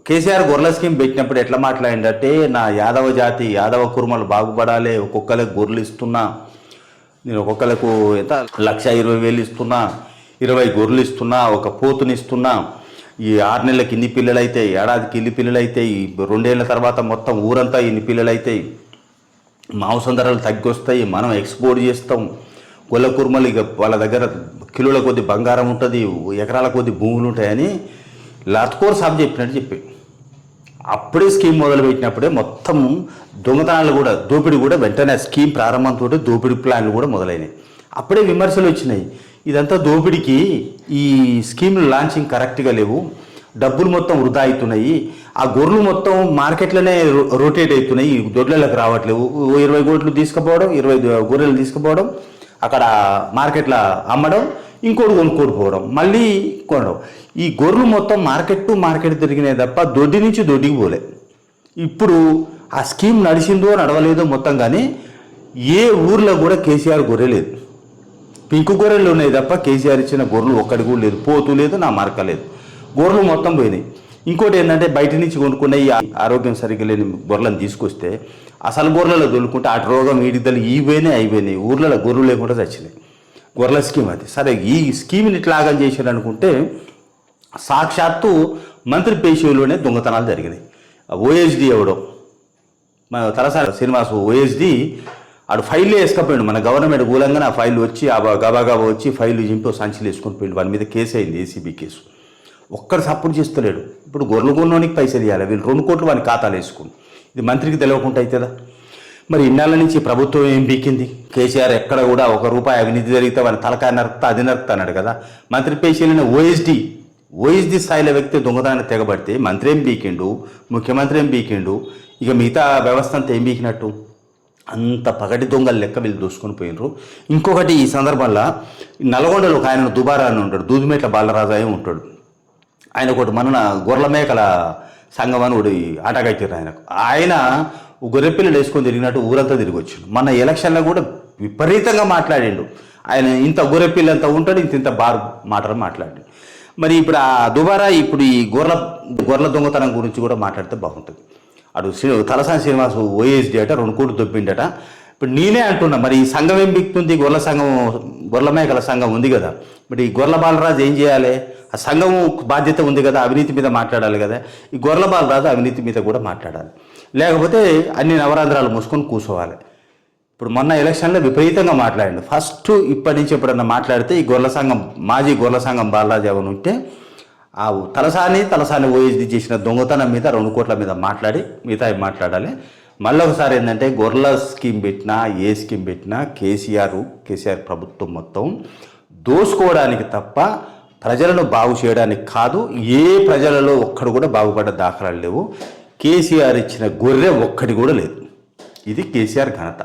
కేసీఆర్ గొర్రెల స్కీమ్ పెట్టినప్పుడు ఎట్లా మాట్లాడిందంటే, నా యాదవ జాతి యాదవ కుర్మలు బాగుపడాలి, ఒక్కొక్కరికి గొర్రెలు ఇస్తున్నా, నేను ఒక్కొక్కరికి ఎంత 1,20,000 ఇస్తున్నా, 20 గొర్రెలు ఇస్తున్నా, ఒక పోతుని ఇస్తున్నా, ఈ 6 నెలలకి ఇన్ని పిల్లలు అవుతాయి, ఏడాదికి ఇన్ని పిల్లలు అవుతాయి, 2 ఏళ్ళ తర్వాత మొత్తం ఊరంతా ఇన్ని పిల్లలు అవుతాయి, మాంసం ధరలు తగ్గొస్తాయి, మనం ఎక్స్పోర్ట్ చేస్తాం, గొల్ల కుర్మలు ఇక వాళ్ళ దగ్గర కిలోల కొద్ది బంగారం ఉంటుంది, ఎకరాల కొద్ది భూములు ఉంటాయని లత్కోర్ సాబ్ చెప్పినట్టు చెప్పాడు. అప్పుడే స్కీమ్ మొదలుపెట్టినప్పుడే మొత్తం దొంగతనాలు కూడా, దోపిడీ కూడా వెంటనే స్కీమ్ ప్రారంభంతో దోపిడీ ప్లాన్లు కూడా మొదలైనాయి. అప్పుడే విమర్శలు వచ్చినాయి, ఇదంతా దోపిడీకి, ఈ స్కీమ్లు లాంచింగ్ కరెక్ట్గా లేవు, డబ్బులు మొత్తం వృధా అవుతున్నాయి, ఆ గొర్రెలు మొత్తం మార్కెట్లోనే రొటేట్ అవుతున్నాయి, దొడ్లలోకి రావట్లేవు, 20 గొర్రెలు తీసుకుపోవడం, 20 గొర్రెలు తీసుకుపోవడం, అక్కడ మార్కెట్లో అమ్మడం, ఇంకోటి కొనుక్కోడిపోవడం, మళ్ళీ కొనడం. ఈ గొర్రెలు మొత్తం మార్కెట్ టు మార్కెట్ తిరిగినాయి తప్ప దొడ్డి నుంచి దొడ్డికి పోలే. ఇప్పుడు ఆ స్కీమ్ నడిచిందో నడవలేదో మొత్తం, కానీ ఏ ఊర్లో కూడా కేసీఆర్ గొర్రె లేదు. పింకు గొర్రెలు ఉన్నాయి తప్ప కేసీఆర్ ఇచ్చిన గొర్రెలు ఒక్కడి కూడా లేదు, పోతూ లేదు, నా మార్క లేదు, గొర్రెలు మొత్తం పోయినాయి. ఇంకోటి ఏంటంటే, బయట నుంచి కొనుక్కున్న ఈ ఆరోగ్యం సరిగ్గా లేని గొర్రెలను తీసుకొస్తే అసలు గొర్రెలలో దొరుకుంటే అటు రోగం ఈడిద్దలు అయిపోయినాయి, ఊర్లలో గొర్రెలు లేకుండా చచ్చినాయి. గొర్రెల స్కీమ్ అది. సరే, ఈ స్కీమ్ని ఇట్లా ఆగం చేశారు అనుకుంటే, సాక్షాత్తు మంత్రి పేషీలోనే దొంగతనాలు జరిగినాయి. ఓఎస్డి ఎవడో, మన తలసాని శ్రీనివాస్ ఓఎస్డి, ఆడు ఫైల్లో వేసుకపోయాడు. మన గవర్నమెంట్ కూలంగానే ఆ ఫైల్ వచ్చి గబాగబా వచ్చి ఫైల్ చింపి సంచులు వేసుకొని పోయాడు. వాడి మీద కేసు అయింది, ఏసీబీ కేసు. ఒక్కడు సపోర్ట్ చేస్తలేడు. ఇప్పుడు గొర్రెలు కొన్నోనికి పైసలు ఇవ్వాలి, వీళ్ళు 2 కోట్లు వాని ఖాతాలు వేసుకుని. ఇది మంత్రికి తెలియకుండా అవుతుందా? మరి ఇన్నాళ్ళ నుంచి ప్రభుత్వం ఏం బీకింది? కేసీఆర్ ఎక్కడ కూడా ₹1 అవినీతి జరిగితే వాని తలకాయ నరుకుతా, అది నరుకుతా అన్నాడు కదా. మంత్రి పేషీలైన ఓఎస్డి స్థాయిలో వ్యక్తి దొంగతనాన్ని తెగబడితే మంత్రి ఏం బీకిండు, ముఖ్యమంత్రి ఏం బీకిండు, ఇక మిగతా వ్యవస్థ అంతా ఏం బీకినట్టు? అంత పగటి దొంగల లెక్క వీళ్ళు దూసుకొని పోయినరు. ఇంకొకటి ఈ సందర్భంలో, నల్గొండలో ఒక ఆయన దుబారా అని ఉంటాడు, దూదిమేట్ల బాలరాజాయే ఉంటాడు. ఆయన ఒకటి మన గొర్రెల మేకల సంఘం అని ఒకటి ఆటగట్టారు ఆయనకు. ఆయన గొర్రెపిల్లలు వేసుకొని తిరిగినట్టు ఊరంతా తిరిగి వచ్చిండు. మన ఎలక్షన్లో కూడా విపరీతంగా మాట్లాడిండు. ఆయన ఇంత గొర్రెపిల్లంతా ఉంటాడు, ఇంత బార్ మాటలు మాట్లాడిండు. మరి ఇప్పుడు ఆ దుబారా ఇప్పుడు ఈ గొర్రెల దొంగతనం గురించి కూడా మాట్లాడితే బాగుంటుంది. అటు తలసాని శ్రీనివాస్ ఓఎస్డి అట 2 కోట్లు దొబ్బిండట. ఇప్పుడు నేనే అంటున్నా, మరి ఈ సంఘం ఏం బిక్తుంది? గొర్రెల మేకల సంఘం ఉంది కదా, మరి ఈ గొర్రెల బాలరాజు ఏం చేయాలి? ఆ సంఘం బాధ్యత ఉంది కదా, అవినీతి మీద మాట్లాడాలి కదా. ఈ గొర్రెల బాలరాజు అవినీతి మీద కూడా మాట్లాడాలి, లేకపోతే అన్ని నవరంధ్రాలు మూసుకొని కూర్చోవాలి. ఇప్పుడు మొన్న ఎలక్షన్లో విపరీతంగా మాట్లాడండి. ఫస్ట్ ఇప్పటి నుంచి ఎప్పుడన్నా మాట్లాడితే ఈ మాజీ గొర్రెల సంఘం బాలరాజు ఎవరు ఉంటే ఆ తలసాని ఓఎస్డి చేసిన దొంగతనం మీద 2 కోట్ల మీద మాట్లాడి మిగతా మాట్లాడాలి. మళ్ళీ ఒకసారి ఏంటంటే, గొర్రెల స్కీమ్ పెట్టినా ఏ స్కీమ్ పెట్టినా కేసీఆర్ ప్రభుత్వం మొత్తం దోసుకోవడానికి తప్ప ప్రజలను బాగు చేయడానికి కాదు. ఏ ప్రజలలో ఒక్కడు కూడా బాగుపడ్డ దాఖలాలు లేవు. కేసీఆర్ ఇచ్చిన గొర్రె ఒక్కటి కూడా లేదు. ఇది కేసీఆర్ ఘనత.